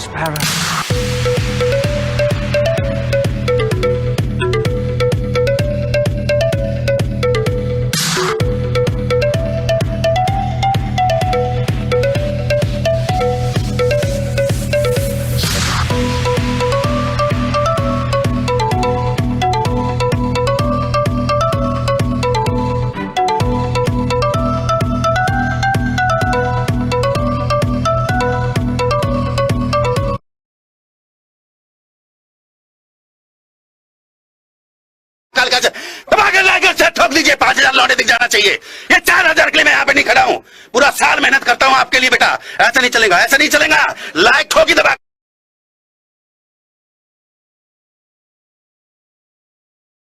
Sparrow. ठोक दीजिए, 5,000 लौटे दिख जाना चाहिए। ये 4,000 के लिए मैं यहाँ पे नहीं खड़ा हूँ। पूरा साल मेहनत करता हूँ आपके लिए बेटा। ऐसा नहीं चलेगा, ऐसा नहीं चलेगा। लाइक ठोकी दबा।